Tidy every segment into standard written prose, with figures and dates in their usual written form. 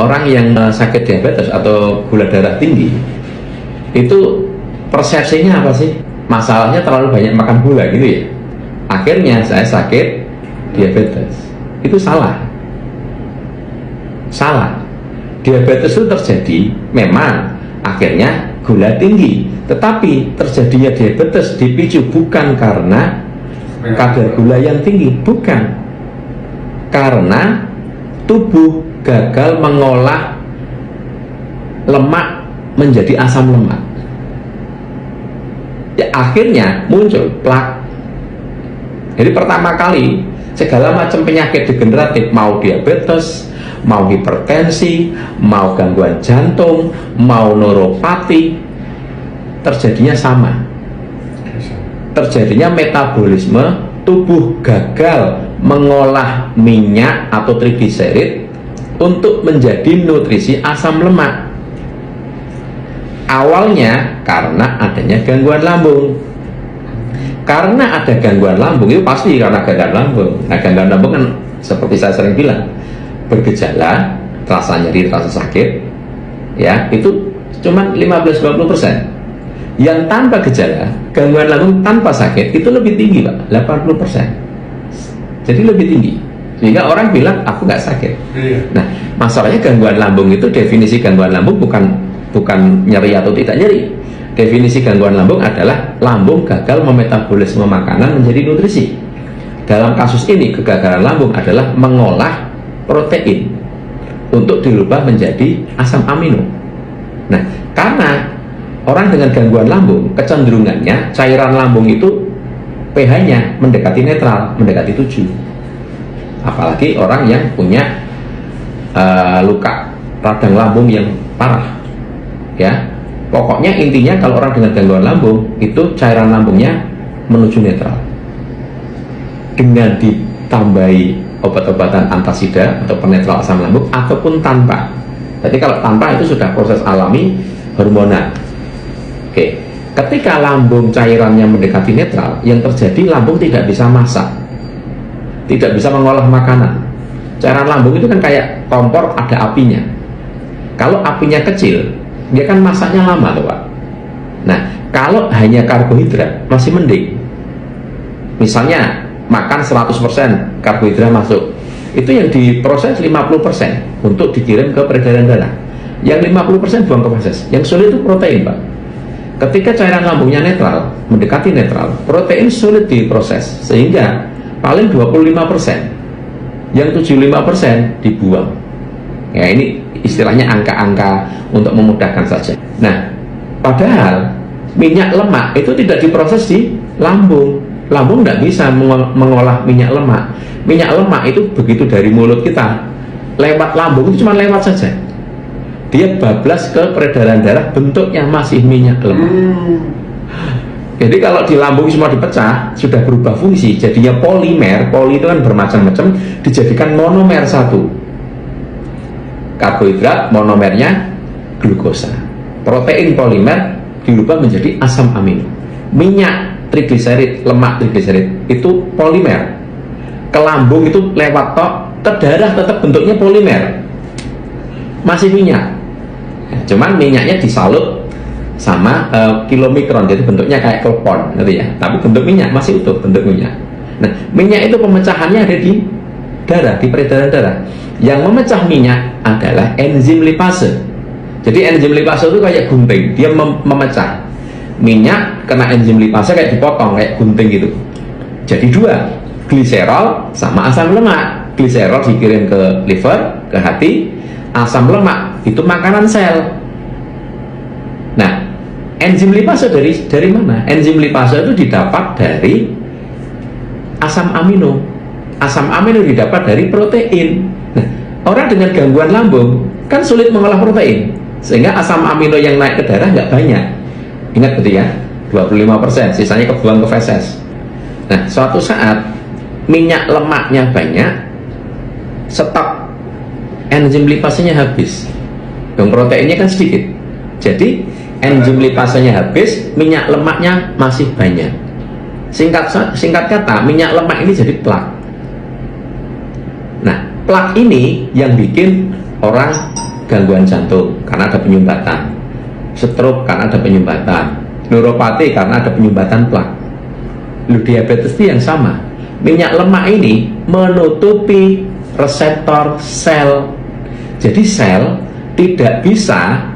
orang yang sakit diabetes atau gula darah tinggi itu persepsinya apa sih? Masalahnya terlalu banyak makan gula gitu ya. Akhirnya saya sakit diabetes. Itu salah. Salah. Diabetes itu terjadi memang akhirnya gula tinggi, tetapi terjadinya diabetes dipicu bukan karena kadar gula yang tinggi, bukan, karena tubuh gagal mengolah lemak menjadi asam lemak. Ya, akhirnya muncul plak. Jadi pertama kali segala macam penyakit degeneratif, mau diabetes, mau hipertensi, mau gangguan jantung, mau neuropati, terjadinya sama. Terjadinya metabolisme, tubuh gagal mengolah minyak atau trigliserid untuk menjadi nutrisi asam lemak. Awalnya karena adanya gangguan lambung. Karena ada gangguan lambung, itu pasti karena gangguan lambung. Nah, gangguan lambung kan seperti saya sering bilang, bergejala, rasa nyeri, rasa sakit, ya, itu cuma 15-20%. Yang tanpa gejala, gangguan lambung tanpa sakit, itu lebih tinggi, Pak, 80%. Jadi lebih tinggi. Sehingga orang bilang, aku nggak sakit. Nah, masalahnya gangguan lambung itu, definisi gangguan lambung bukan nyeri atau tidak nyeri. Definisi gangguan lambung adalah lambung gagal memetabolisme makanan menjadi nutrisi. Dalam kasus ini, kegagalan lambung adalah mengolah protein untuk dirubah menjadi asam amino. Nah, karena orang dengan gangguan lambung, kecenderungannya cairan lambung itu pH-nya mendekati netral, mendekati 7. Apalagi orang yang punya luka radang lambung yang parah, ya. Pokoknya intinya kalau orang dengan gangguan lambung itu cairan lambungnya menuju netral. Dengan ditambahi obat-obatan antasida atau penetral asam lambung ataupun tanpa. Jadi kalau tanpa itu sudah proses alami hormonal. Oke. Ketika lambung cairannya mendekati netral, yang terjadi lambung tidak bisa masak, tidak bisa mengolah makanan. Cairan lambung itu kan kayak kompor, ada apinya. Kalau apinya kecil, dia kan masaknya lama tuh, Pak. Nah, kalau hanya karbohidrat masih mending. Misalnya makan 100% karbohidrat masuk, itu yang diproses 50% untuk dikirim ke peredaran darah. Yang 50% buang ke proses. Yang sulit itu protein, Pak. Ketika cairan lambungnya netral, mendekati netral, protein sulit diproses, sehingga paling 25%. Yang 75% dibuang. Ya, ini istilahnya angka-angka untuk memudahkan saja. Nah, padahal minyak lemak itu tidak diproses di lambung. Lambung tidak bisa mengolah minyak lemak. Minyak lemak itu begitu dari mulut kita lewat lambung itu cuma lewat saja. Dia bablas ke peredaran darah, bentuknya masih minyak lemak. Jadi kalau di lambung semua dipecah, sudah berubah fungsi, jadinya polimer. Poli itu kan bermacam-macam, dijadikan monomer satu. Karbohidrat monomernya glukosa, protein polimer dirubah menjadi asam amino. Minyak trigliserid, lemak trigliserid itu polimer. Ke lambung itu lewat tok, ke darah tetap bentuknya polimer, masih minyak. Cuman minyaknya disalut sama kilomikron, jadi bentuknya kayak telepon, ngerti ya? Tapi bentuk minyak masih utuh, bentuk minyak. Nah, minyak itu pemecahannya ada di darah, di peredaran darah. Yang memecah minyak adalah enzim lipase. Jadi enzim lipase itu kayak gunting, dia memecah minyak, kena enzim lipase kayak dipotong, kayak gunting gitu. Jadi dua, gliserol sama asam lemak. Gliserol dikirim ke liver, ke hati. Asam lemak itu makanan sel. Nah, enzim lipase dari mana? Enzim lipase itu didapat dari asam amino. Asam amino didapat dari protein. Nah, orang dengan gangguan lambung kan sulit mengolah protein, sehingga asam amino yang naik ke darah nggak banyak. Ingat betul ya, 25%, sisanya kebuang ke feses. Nah, suatu saat minyak lemaknya banyak, stok enzim lipasenya habis, dan proteinnya kan sedikit. Jadi enzim lipasenya habis, minyak lemaknya masih banyak. Singkat kata, minyak lemak ini jadi plak. Nah, plak ini yang bikin orang gangguan jantung karena ada penyumbatan, stroke karena ada penyumbatan, neuropati karena ada penyumbatan plak. Diabetes itu yang sama. Minyak lemak ini menutupi reseptor sel. Jadi sel tidak bisa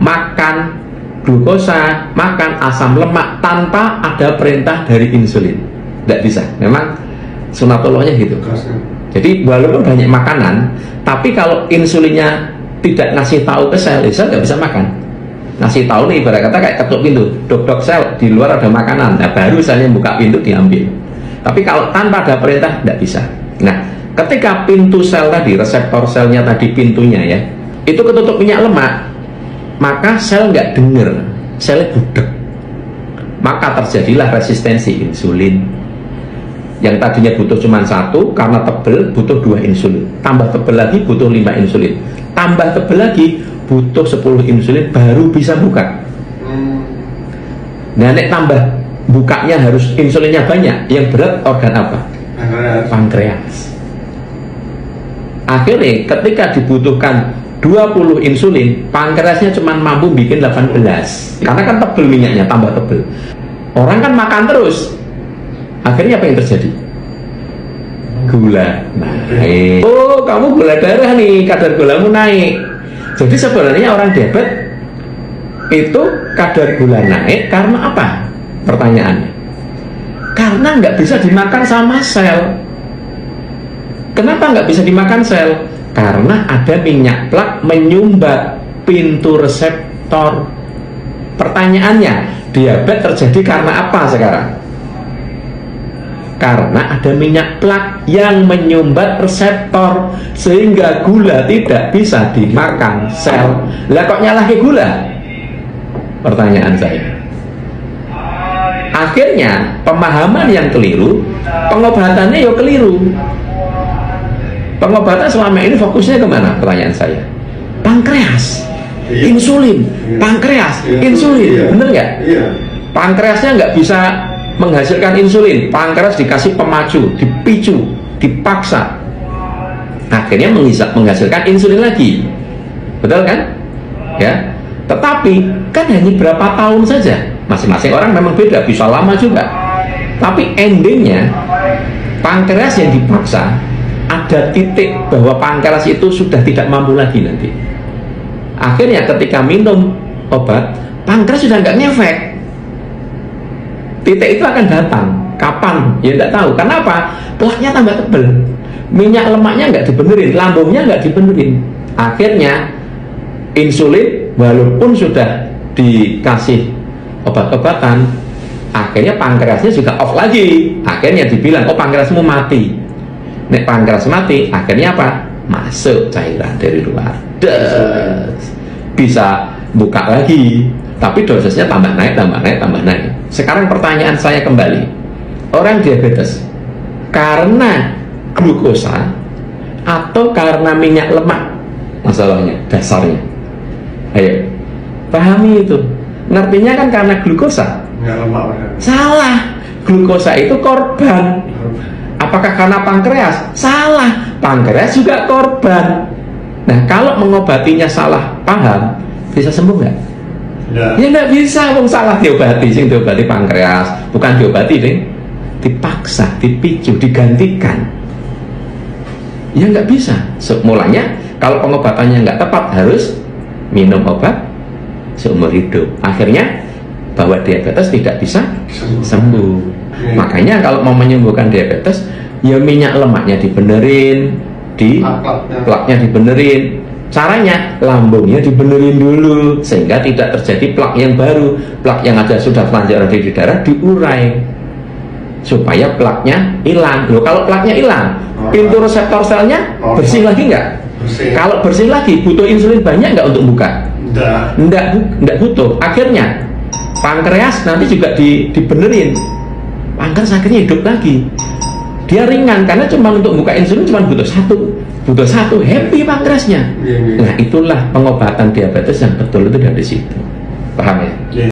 makan glukosa, makan asam lemak tanpa ada perintah dari insulin. Tidak bisa. Memang sunatullahnya gitu. Jadi walaupun banyak makanan, tapi kalau insulinnya tidak ngasih tahu ke sel, sel nggak bisa makan. Ngasih tahu nih, ibarat kata kayak ketuk pintu, dok sel di luar ada makanan, nah baru selnya buka pintu diambil. Tapi kalau tanpa ada perintah tidak bisa. Nah, ketika pintu sel tadi, reseptor selnya tadi, pintunya ya, itu ketutup minyak lemak, maka sel nggak denger, selnya budek, maka terjadilah resistensi insulin. Yang tadinya butuh cuma 1, karena tebel butuh 2 insulin, tambah tebel lagi butuh 5 insulin, tambah tebel lagi butuh 10 insulin baru bisa buka. Nah, nek tambah bukanya harus insulinnya banyak, yang berat organ apa? Pankreas. Akhirnya ketika dibutuhkan 20 insulin, pankreasnya cuma mampu bikin 18, karena kan tebel minyaknya, tambah tebel. Orang kan makan terus, akhirnya apa yang terjadi? Gula naik. Oh, kamu gula darah nih, kadar gulamu naik. Jadi sebenarnya orang diabetes itu kadar gula naik karena apa? Pertanyaannya, karena nggak bisa dimakan sama sel. Kenapa nggak bisa dimakan sel? Karena ada minyak plak menyumbat pintu reseptor. Pertanyaannya, diabetes terjadi karena apa sekarang? Karena ada minyak plak yang menyumbat reseptor, sehingga gula tidak bisa dimakan sel. Lah kok nyalahi gula? Pertanyaan saya. Akhirnya pemahaman yang keliru, pengobatannya ya keliru. Pengobatan selama ini fokusnya kemana? Pertanyaan saya. Pankreas, insulin, pankreas, insulin, bener nggak? Pankreasnya nggak bisa menghasilkan insulin, pankreas dikasih pemacu, dipicu, dipaksa, akhirnya menghasilkan insulin lagi, betul kan? Ya, tetapi kan hanya berapa tahun saja, masing-masing orang memang beda, bisa lama juga, tapi endingnya pankreas yang dipaksa, ada titik bahwa pankreas itu sudah tidak mampu lagi nanti. Akhirnya ketika minum obat, pankreas sudah nggak ngefek. Titik itu akan datang. Kapan? Ya tidak tahu. Kenapa? Plaknya tambah tebel, minyak lemaknya nggak dibenerin, lambungnya nggak dibenerin. Akhirnya insulin walaupun sudah dikasih obat-obatan, akhirnya pankreasnya juga off lagi. Akhirnya dibilang, oh pankreasmu mati. Nek pankreas mati, akhirnya apa? Masuk cairan dari luar. Bisa buka lagi. Tapi dosisnya tambah naik, tambah naik, tambah naik. Sekarang pertanyaan saya kembali, orang diabetes karena glukosa atau karena minyak lemak masalahnya, dasarnya? Ayo, pahami itu. Ngertinya kan karena glukosa. Salah, glukosa itu korban. Apakah karena pankreas? Salah, pankreas juga korban. Nah, kalau mengobatinya salah paham, bisa sembuh nggak? Ya nggak bisa, wong salah diobati, sing diobati pankreas, bukan diobati deh, dipaksa, dipicu, digantikan. Ya nggak bisa. Mulanya kalau pengobatannya nggak tepat harus minum obat seumur hidup. Akhirnya bahwa diabetes tidak bisa sembuh. Makanya kalau mau menyembuhkan diabetes, ya minyak lemaknya dibenerin, plaknya dibenerin. Caranya lambungnya dibenerin dulu sehingga tidak terjadi plak yang baru. Plak yang ada sudah telanjang di darah diurai supaya plaknya hilang. Loh, kalau plaknya hilang, pintu reseptor selnya bersih lagi nggak? Kalau bersih lagi, butuh insulin banyak nggak untuk buka? Nggak butuh. Akhirnya pankreas nanti juga dibenerin. Pankreas akhirnya hidup lagi. Dia ringan karena cuma untuk buka insulin cuma butuh satu, happy pankreasnya. Nah, itulah pengobatan diabetes yang betul itu dari situ. Paham ya?